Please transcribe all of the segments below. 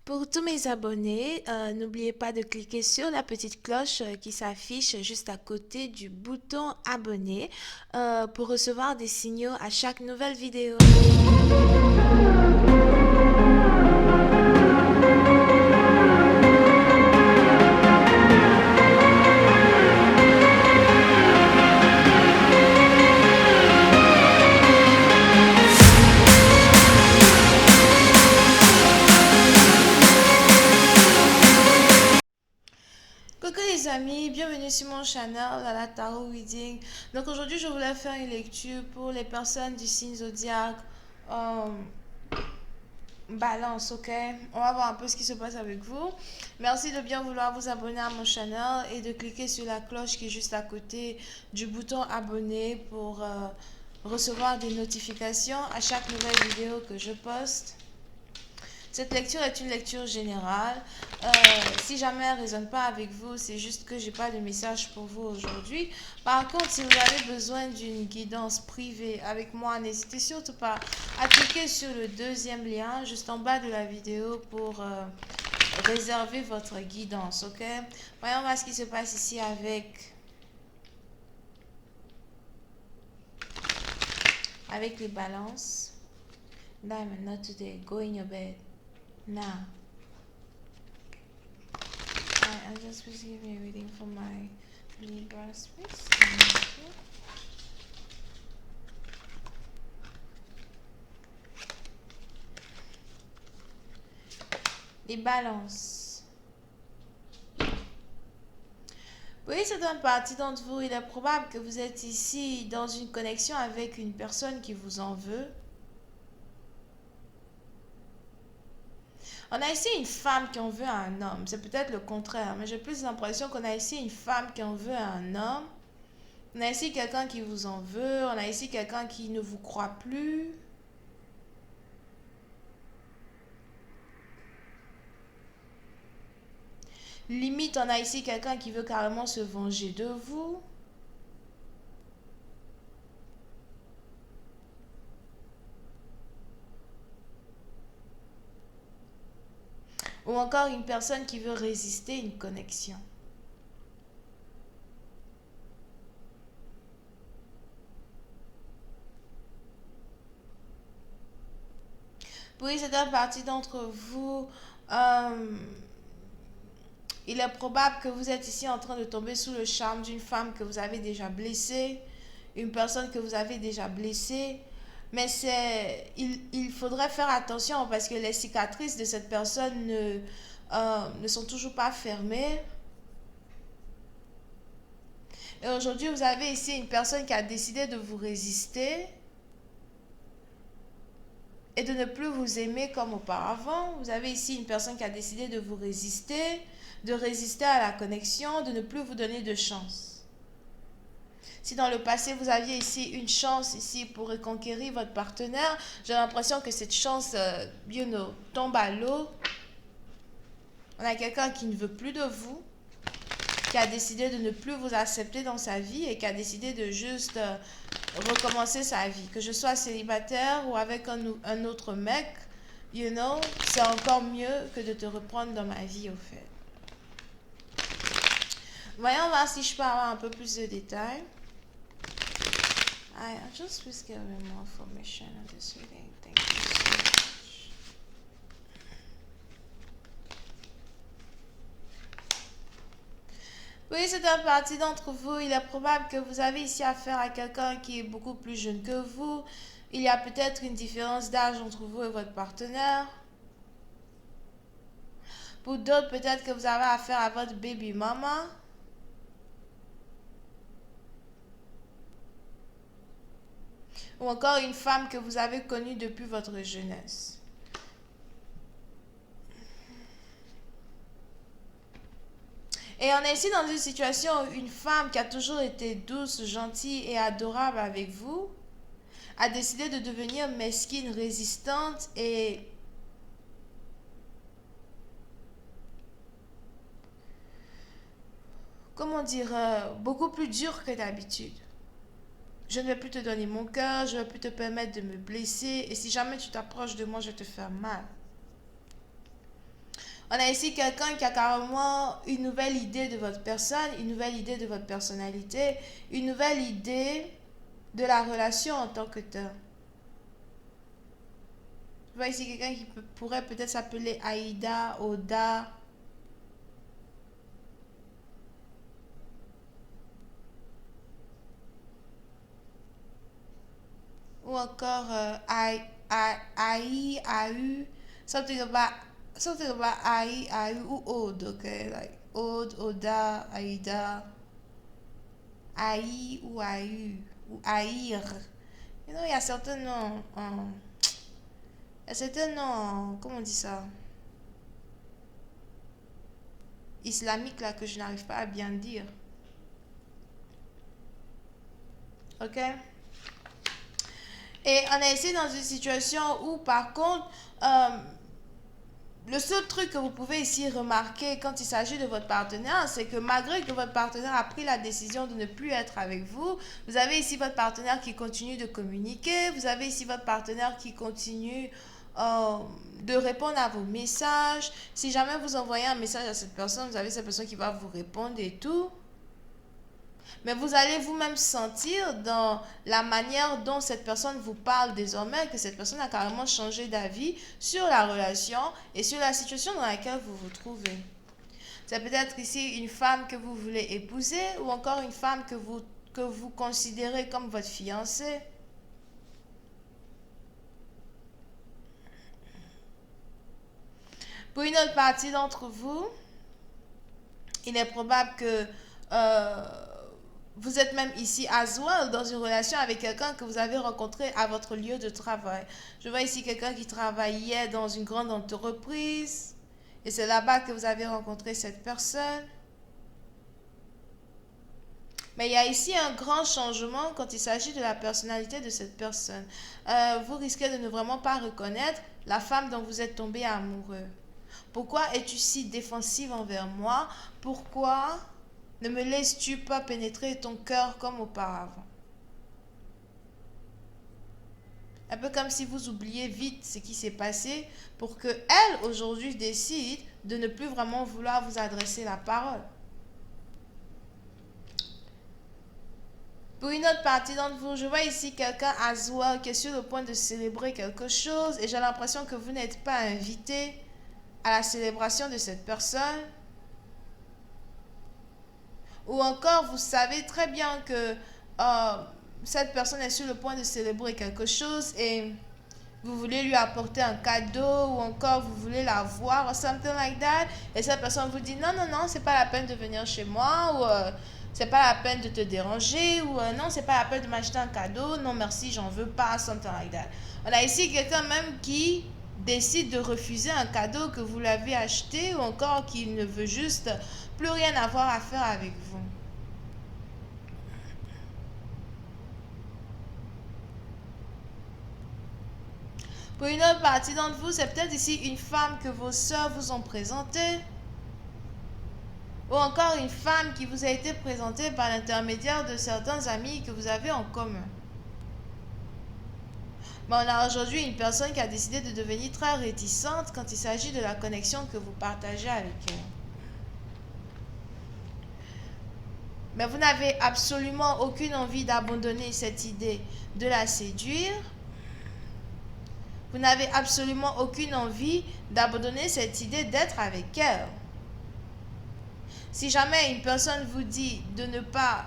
Pour tous mes abonnés, n'oubliez pas de cliquer sur la petite cloche qui s'affiche juste à côté du bouton abonner pour recevoir des signaux à chaque nouvelle vidéo. Coucou les amis, bienvenue sur mon channel à la Tarot Reading. Donc aujourd'hui je voulais faire une lecture pour les personnes du signe zodiaque euh, Balance, ok? On va voir un peu ce qui se passe avec vous. Merci de bien vouloir vous abonner à mon channel et de cliquer sur la cloche qui est juste à côté du bouton abonner pour recevoir des notifications à chaque nouvelle vidéo que je poste. Cette lecture est une lecture générale. Si jamais elle ne résonne pas avec vous, c'est juste que j'ai pas de message pour vous aujourd'hui. Par contre, si vous avez besoin d'une guidance privée avec moi, n'hésitez surtout pas à cliquer sur le deuxième lien juste en bas de la vidéo pour réserver votre guidance, ok? Voyons voir ce qui se passe ici avec les balances. Diamond, not today. Go in your bed. Now. I just was giving a reading for my Libra space. Les balances. Oui, c'est une partie d'entre vous. Il est probable que vous êtes ici dans une connexion avec une personne qui vous en veut. On a ici une femme qui en veut à un homme. C'est peut-être le contraire, mais j'ai plus l'impression qu'on a ici une femme qui en veut à un homme. On a ici quelqu'un qui vous en veut. On a ici quelqu'un qui ne vous croit plus. Limite, on a ici quelqu'un qui veut carrément se venger de vous. Ou encore une personne qui veut résister à une connexion. Pour une certaine partie d'entre vous, il est probable que vous êtes ici en train de tomber sous le charme d'une femme que vous avez déjà blessée, une personne que vous avez déjà blessée. Mais il faudrait faire attention parce que les cicatrices de cette personne ne sont toujours pas fermées. Et aujourd'hui, vous avez ici une personne qui a décidé de vous résister et de ne plus vous aimer comme auparavant. Vous avez ici une personne qui a décidé de vous résister, de résister à la connexion, de ne plus vous donner de chance. Si dans le passé vous aviez ici une chance ici pour reconquérir votre partenaire, j'ai l'impression que cette chance, tombe à l'eau. On a quelqu'un qui ne veut plus de vous, qui a décidé de ne plus vous accepter dans sa vie et qui a décidé de juste recommencer sa vie. Que je sois célibataire ou avec un autre mec, c'est encore mieux que de te reprendre dans ma vie au fait. Voyons voir si je peux avoir un peu plus de détails. I just wish give me more information on this reading. Thank you so much. Oui, c'est une partie d'entre vous. Il est probable que vous avez ici affaire à quelqu'un qui est beaucoup plus jeune que vous. Il y a peut-être une différence d'âge entre vous et votre partenaire. Pour d'autres, peut-être que vous avez affaire à votre baby mama. Ou encore une femme que vous avez connue depuis votre jeunesse. Et on est ici dans une situation où une femme qui a toujours été douce, gentille et adorable avec vous a décidé de devenir mesquine, résistante et comment dire, beaucoup plus dure que d'habitude. Je ne vais plus te donner mon cœur, je ne vais plus te permettre de me blesser et si jamais tu t'approches de moi, je vais te faire mal. On a ici quelqu'un qui a carrément une nouvelle idée de votre personne, une nouvelle idée de votre personnalité, une nouvelle idée de la relation en tant que tel. Je vois ici quelqu'un qui pourrait peut-être s'appeler Aïda, Oda, ou encore Aïe, Aïu, something about Aïe, Aïu ou Ode, okay? Like Ode, Oda, Aïda, Aïe ou Aïu, ou Aïr. You know, il y a certains noms il y a certains noms comment on dit ça? Islamiques là que je n'arrive pas à bien dire. Ok? Et on est ici dans une situation où, par contre, le seul truc que vous pouvez ici remarquer quand il s'agit de votre partenaire, c'est que malgré que votre partenaire a pris la décision de ne plus être avec vous, vous avez ici votre partenaire qui continue de communiquer, vous avez ici votre partenaire qui continue de répondre à vos messages. Si jamais vous envoyez un message à cette personne, vous avez cette personne qui va vous répondre et tout. Mais vous allez vous-même sentir dans la manière dont cette personne vous parle désormais que cette personne a carrément changé d'avis sur la relation et sur la situation dans laquelle vous vous trouvez. C'est peut-être ici une femme que vous voulez épouser ou encore une femme que vous considérez comme votre fiancée. Pour une autre partie d'entre vous, il est probable que vous êtes même ici as well dans une relation avec quelqu'un que vous avez rencontré à votre lieu de travail. Je vois ici quelqu'un qui travaillait dans une grande entreprise et c'est là-bas que vous avez rencontré cette personne. Mais il y a ici un grand changement quand il s'agit de la personnalité de cette personne. Vous risquez de ne vraiment pas reconnaître la femme dont vous êtes tombé amoureux. Pourquoi es-tu si défensive envers moi? Pourquoi ne me laisses-tu pas pénétrer ton cœur comme auparavant? Un peu comme si vous oubliez vite ce qui s'est passé pour que elle, aujourd'hui, décide de ne plus vraiment vouloir vous adresser la parole. Pour une autre partie d'entre vous, je vois ici quelqu'un as well qui est sur le point de célébrer quelque chose et j'ai l'impression que vous n'êtes pas invité à la célébration de cette personne. Ou encore, vous savez très bien que cette personne est sur le point de célébrer quelque chose et vous voulez lui apporter un cadeau ou encore vous voulez la voir or something like that. Et cette personne vous dit non, non, non, c'est pas la peine de venir chez moi ou c'est pas la peine de te déranger ou non, c'est pas la peine de m'acheter un cadeau. Non, merci, j'en veux pas, something like that. On a ici quelqu'un même qui décide de refuser un cadeau que vous l'avez acheté ou encore qu'il ne veut juste plus rien avoir à faire avec vous. Pour une autre partie d'entre vous, c'est peut-être ici une femme que vos sœurs vous ont présentée ou encore une femme qui vous a été présentée par l'intermédiaire de certains amis que vous avez en commun. Mais on a aujourd'hui une personne qui a décidé de devenir très réticente quand il s'agit de la connexion que vous partagez avec elle. Mais vous n'avez absolument aucune envie d'abandonner cette idée de la séduire. Vous n'avez absolument aucune envie d'abandonner cette idée d'être avec elle. Si jamais une personne vous dit de ne pas,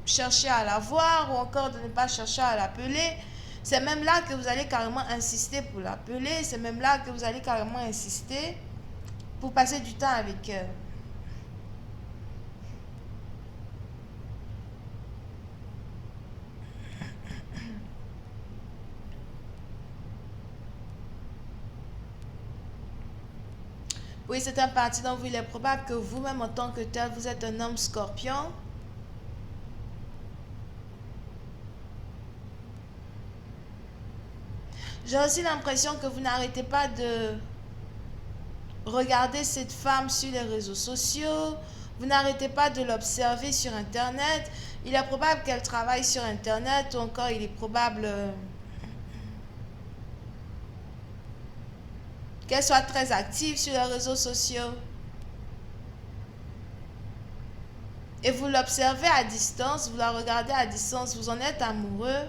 chercher à la voir ou encore de ne pas chercher à l'appeler, c'est même là que vous allez carrément insister pour l'appeler. C'est même là que vous allez carrément insister pour passer du temps avec elle. Oui, c'est un parti dont il est probable que vous-même en tant que tel, vous êtes un homme scorpion. J'ai aussi l'impression que vous n'arrêtez pas de regarder cette femme sur les réseaux sociaux. Vous n'arrêtez pas de l'observer sur Internet. Il est probable qu'elle travaille sur Internet ou encore il est probable qu'elle soit très active sur les réseaux sociaux. Et vous l'observez à distance, vous la regardez à distance, vous en êtes amoureux.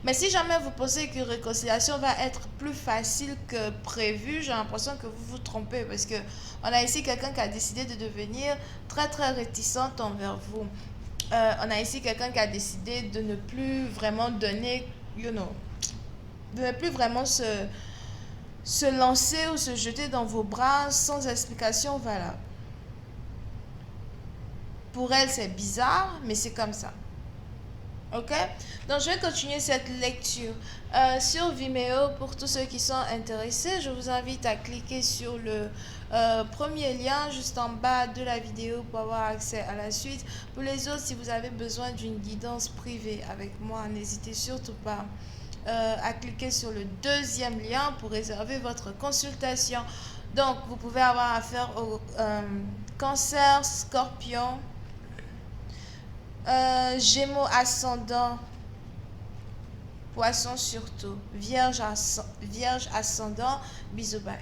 Mais si jamais vous pensez qu'une réconciliation va être plus facile que prévu, j'ai l'impression que vous vous trompez parce que on a ici quelqu'un qui a décidé de devenir très très réticente envers vous. On a ici quelqu'un qui a décidé de ne plus vraiment donner, de ne plus vraiment se lancer ou se jeter dans vos bras sans explication valable. Pour elle, c'est bizarre, mais c'est comme ça. Ok? Donc, je vais continuer cette lecture. Sur Vimeo, pour tous ceux qui sont intéressés, je vous invite à cliquer sur le premier lien juste en bas de la vidéo pour avoir accès à la suite. Pour les autres, si vous avez besoin d'une guidance privée avec moi, n'hésitez surtout pas à cliquer sur le deuxième lien pour réserver votre consultation. Donc, vous pouvez avoir affaire au Cancer, Scorpion, Gémeaux ascendant, Poisson surtout, Vierge ascendant, bisous bye.